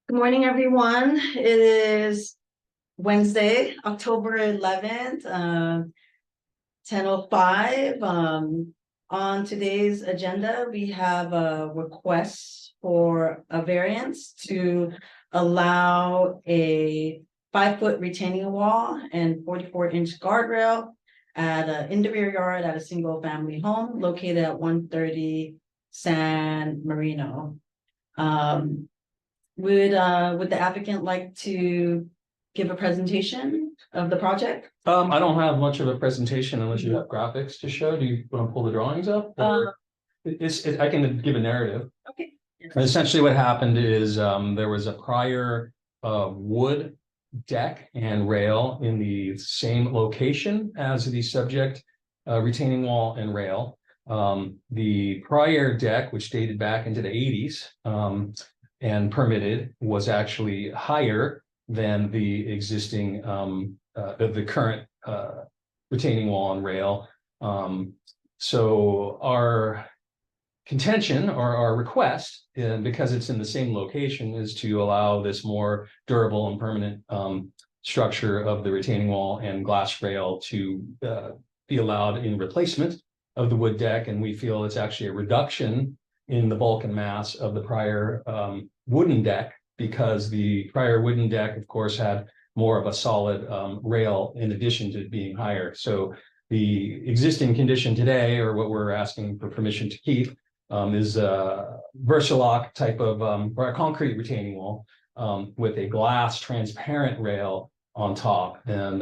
Good morning, everyone. It is Wednesday, October 11th, 10:05. On today's agenda, we have a request for a variance to allow a 5-foot retaining wall and 44-inch guardrail in the rear yard at a single-family home located at 130 San Marino. Would the applicant like to give a presentation of the project? I don't have much of a presentation unless you have graphics to show. Do you want to pull the drawings up? Or I can give a narrative. Okay. Essentially what happened is there was a prior wood deck and rail in the same location as the subject retaining wall and rail. The prior deck, which dated back into the 80s, and permitted, was actually higher than the existing the current retaining wall and rail. So our contention or our request, because it's in the same location, is to allow this more durable and permanent structure of the retaining wall and glass rail to be allowed in replacement of the wood deck. And we feel it's actually a reduction in the bulk and mass of the prior wooden deck, because the prior wooden deck, of course, had more of a solid rail in addition to being higher. So the existing condition today, or what we're asking for permission to keep, is a Versalock type of or a concrete retaining wall with a glass transparent rail on top. And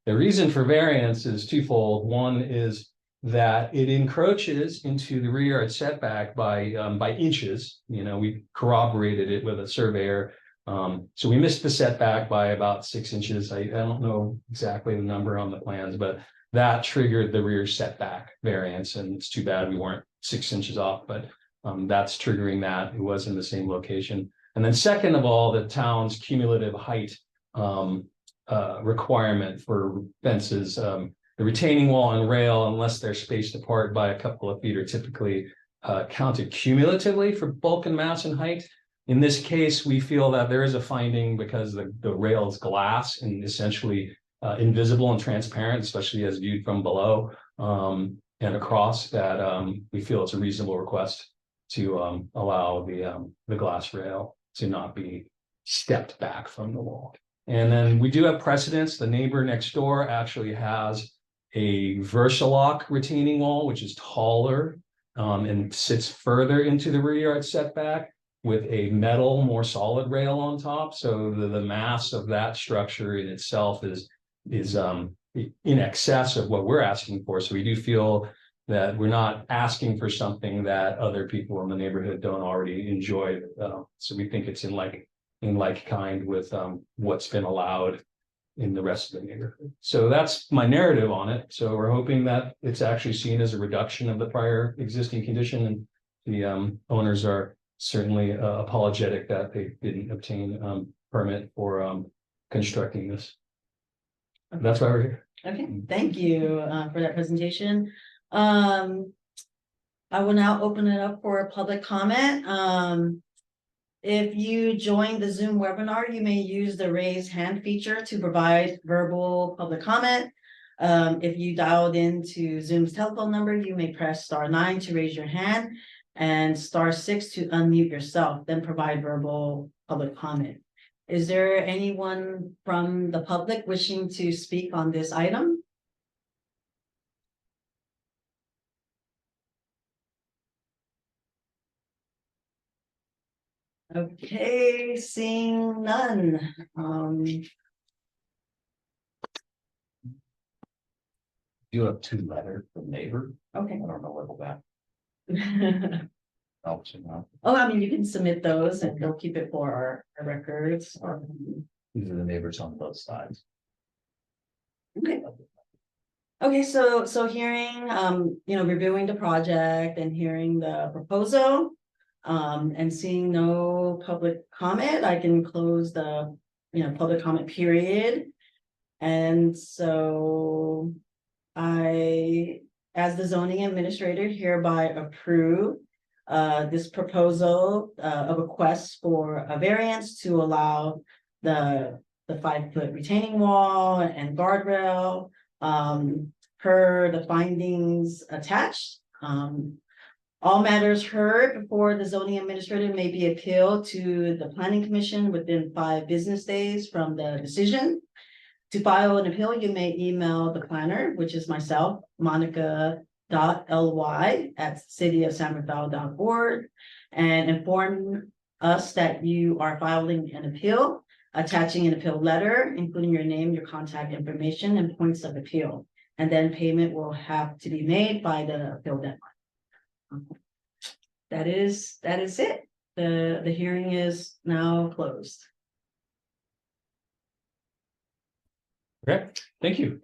the reason for variance is twofold. One is that it encroaches into the rear yard setback by inches. You know, we corroborated it with a surveyor. So we missed the setback by about 6 inches. I don't know exactly the number on the plans, but that triggered the rear setback variance. And it's too bad we weren't 6 inches off, but that's triggering that. It was in the same location. And then second of all, the town's cumulative height requirement for fences. The retaining wall and rail, unless they're spaced apart by a couple of feet, are typically counted cumulatively for bulk and mass and height. In this case, we feel that there is a finding, because the rail is glass and essentially invisible and transparent, especially as viewed from below and across, that we feel it's a reasonable request to allow the glass rail to not be stepped back from the wall. And then we do have precedents. The neighbor next door actually has a Versalock retaining wall, which is taller and sits further into the rear yard setback with a metal, more solid rail on top. So the mass of that structure in itself is in excess of what we're asking for. So we do feel that we're not asking for something that other people in the neighborhood don't already enjoy. So we think it's in like kind with what's been allowed in the rest of the neighborhood. So that's my narrative on it. So we're hoping that it's actually seen as a reduction of the prior existing condition, and the owners are certainly apologetic that they didn't obtain permit for constructing this. That's why we're here. Okay, thank you for that presentation. I will now open it up for public comment. If you join the Zoom webinar, you may use the raise hand feature to provide verbal public comment. If you dialed into Zoom's telephone number, you may press *9 to raise your hand and *6 to unmute yourself, then provide verbal public comment. Is there anyone from the public wishing to speak on this item? Okay, seeing none. You have 2 letters from neighbor. Okay. I don't know whether that helps or not. Oh, I mean, you can submit those and they'll keep it for our records. These are the neighbors on both sides. Okay. Okay, so hearing, reviewing the project and hearing the proposal, and seeing no public comment, I can close the, public comment period. And so I, as the zoning administrator, hereby approve this proposal, a request for a variance to allow the 5-foot retaining wall and guardrail, per the findings attached. All matters heard before the zoning administrator may be appealed to the planning commission within 5 business days from the decision. To file an appeal, you may email the planner, which is myself, monica.ly@cityofsanrafael.org, and inform us that you are filing an appeal, attaching an appeal letter, including your name, your contact information, and points of appeal. And then payment will have to be made by the appeal deadline. That is it. The hearing is now closed. Okay, thank you.